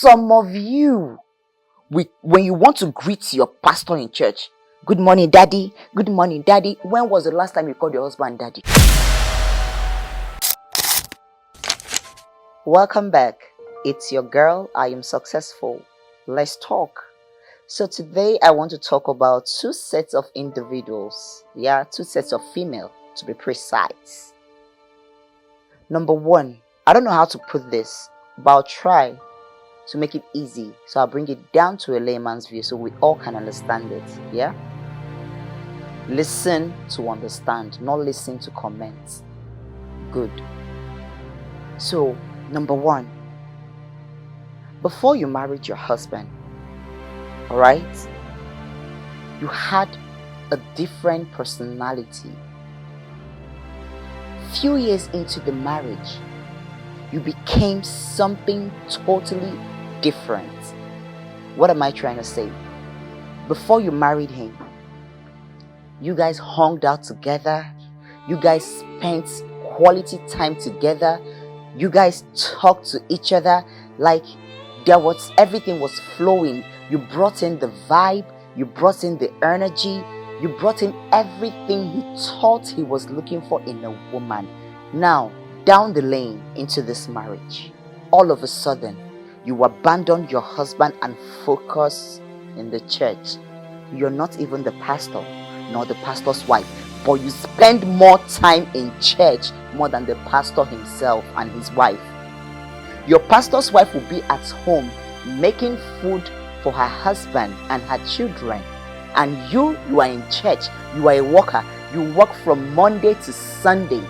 Some of you, when you want to greet your pastor in church, good morning, daddy. Good morning, daddy. When was the last time you called your husband daddy? Welcome back. It's your girl. I am successful. Let's talk. So today I want to talk about two sets of individuals. Yeah, two sets of female to be precise. Number one, I don't know how to put this, but I'll try to make it easy. So I'll bring it down to a layman's view so we all can understand it. Yeah? Listen to understand, not listen to comment. Good. So, number one, before you married your husband, alright, you had a different personality. Few years into the marriage, you became something totally different. What am I trying to say? Before you married him, you guys hung out together, you guys spent quality time together, you guys talked to each other like everything was flowing. You brought in the vibe, you brought in the energy, you brought in everything he thought he was looking for in a woman. Now, down the lane into this marriage, all of a sudden, you abandon your husband and focus in the church. You're not even the pastor, nor the pastor's wife, but you spend more time in church more than the pastor himself and his wife. Your pastor's wife will be at home making food for her husband and her children, and you are in church. You are a worker. You work from Monday to Sunday.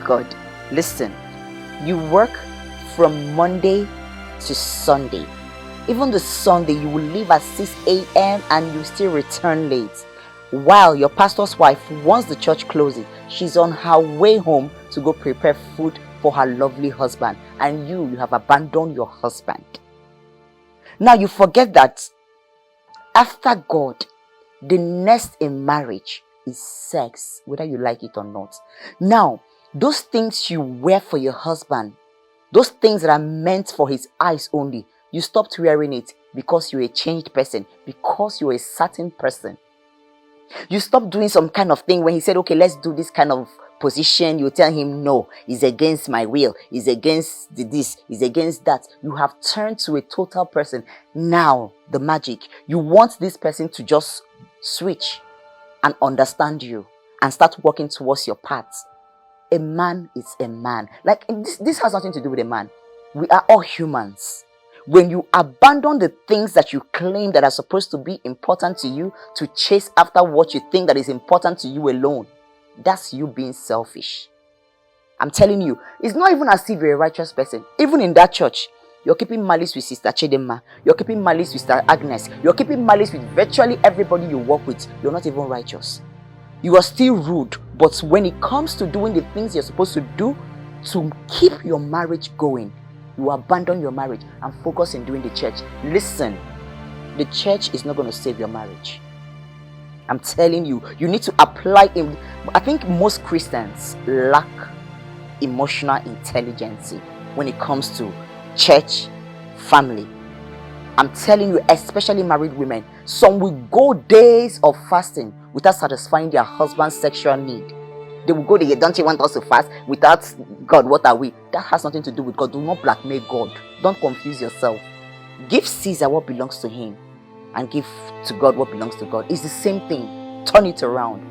God, listen, you work from Monday to Sunday. Even the Sunday, you will leave at 6 a.m. and you still return late. While your pastor's wife, once the church closes, she's on her way home to go prepare food for her lovely husband, and you have abandoned your husband. Now you forget that after God, the next in marriage is sex, whether you like it or not. Now, those things you wear for your husband, those things that are meant for his eyes only, you stopped wearing it because you're a changed person, because you're a certain person. You stopped doing some kind of thing when he said, okay, let's do this kind of position. You tell him, no, it's against my will, it's against this, it's against that. You have turned to a total person. Now, the magic, you want this person to just switch and understand you and start working towards your path. A man is a man. Like, this has nothing to do with a man. We are all humans. When you abandon the things that you claim that are supposed to be important to you to chase after what you think that is important to you alone, that's you being selfish. I'm telling you, it's not even as if you're a righteous person. Even in that church, you're keeping malice with Sister Chidema, you're keeping malice with Sister Agnes, you're keeping malice with virtually everybody you work with. You're not even righteous. You are still rude, but when it comes to doing the things you're supposed to do to keep your marriage going, you abandon your marriage and focus in doing the church. Listen, the church is not going to save your marriage. I'm telling you, you need to apply it. I think most Christians lack emotional intelligence when it comes to church, family. I'm telling you, especially married women, some will go days of fasting without satisfying their husband's sexual need. They will go there, don't you want us to fast? Without God, what are we? That has nothing to do with God. Do not blackmail God. Don't confuse yourself. Give Caesar what belongs to him and give to God what belongs to God. It's the same thing. Turn it around.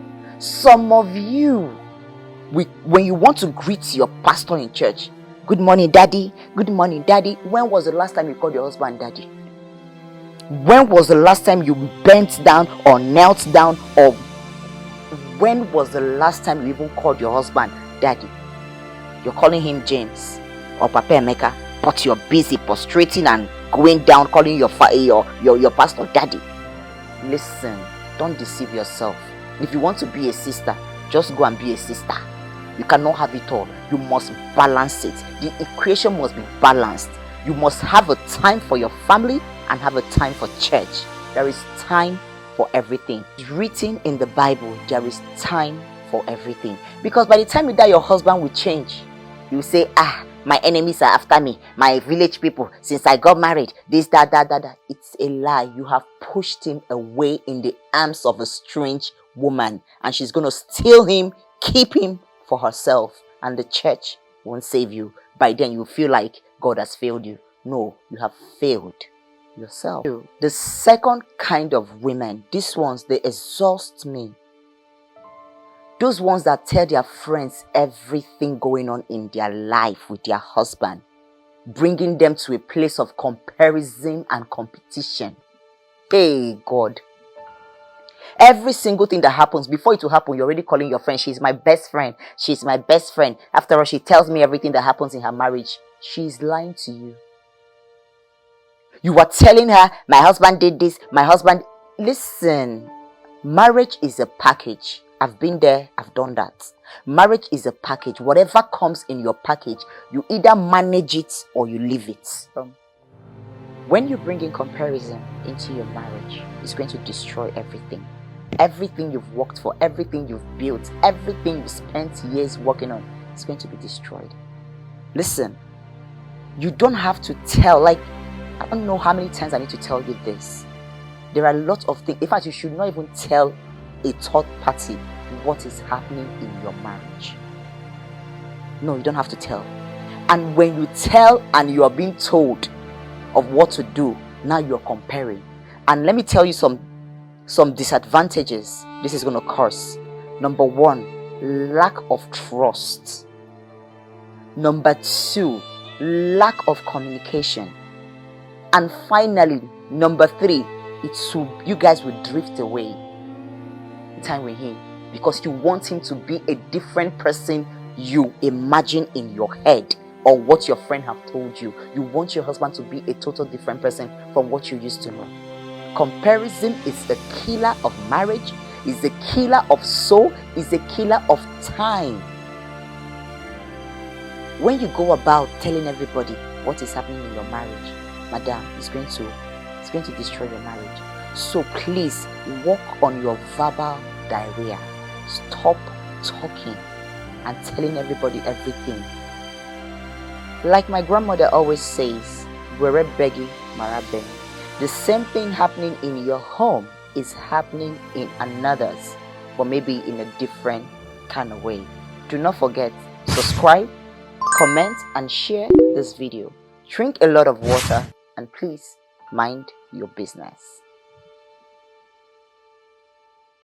Some of you, when you want to greet your pastor in church, good morning, daddy. Good morning, daddy. When was the last time you called your husband daddy? When was the last time you bent down or knelt down, or when was the last time you even called your husband daddy? You're calling him James or Papa Emeka, but you're busy prostrating and going down calling your pastor daddy. Listen, don't deceive yourself. If you want to be a sister, just go and be a sister. You cannot have it all. You must balance it. The equation must be balanced. You must have a time for your family and have a time for church. There is time for everything. It's written in the Bible, there is time for everything. Because by the time you die, your husband will change. You say, My enemies are after me. My village people, since I got married, this, that. It's a lie. You have pushed him away in the arms of a strange woman, and she's going to steal him, keep him for herself, and the church won't save you. By then, you feel like God has failed you. No, you have failed yourself. The second kind of women, these ones, they exhaust me. Those ones that tell their friends everything going on in their life with their husband, bringing them to a place of comparison and competition. Hey, God. Every single thing that happens, before it will happen, you're already calling your friend. She's my best friend. She's my best friend. After all, she tells me everything that happens in her marriage. She's lying to you. You are telling her, my husband did this, my husband... Listen, marriage is a package. I've been there, I've done that. Marriage is a package. Whatever comes in your package, you either manage it or you leave it. When you bring in comparison into your marriage, it's going to destroy everything. Everything you've worked for, everything you've built, everything you spent years working on, it's going to be destroyed. Listen, you don't have to tell, I don't know how many times I need to tell you this. There are lots of things. In fact, you should not even tell a third party what is happening in your marriage. No, you don't have to tell. And when you tell and you are being told of what to do, now you're comparing. And let me tell you some disadvantages this is going to cause. Number one, lack of trust. Number two, lack of communication. And finally, number three, you guys will drift away time with him because you want him to be a different person you imagine in your head or what your friend have told you. You want your husband to be a total different person from what you used to know. Comparison is a killer of marriage, is a killer of soul, is a killer of time. When you go about telling everybody what is happening in your marriage, madam, it's going to destroy your marriage. So please work on your verbal diarrhea. Stop talking and telling everybody everything. Like my grandmother always says, "Were beggy, marabe." The same thing happening in your home is happening in another's, but maybe in a different kind of way. Do not forget, subscribe, comment, and share this video. Drink a lot of water, and please mind your business.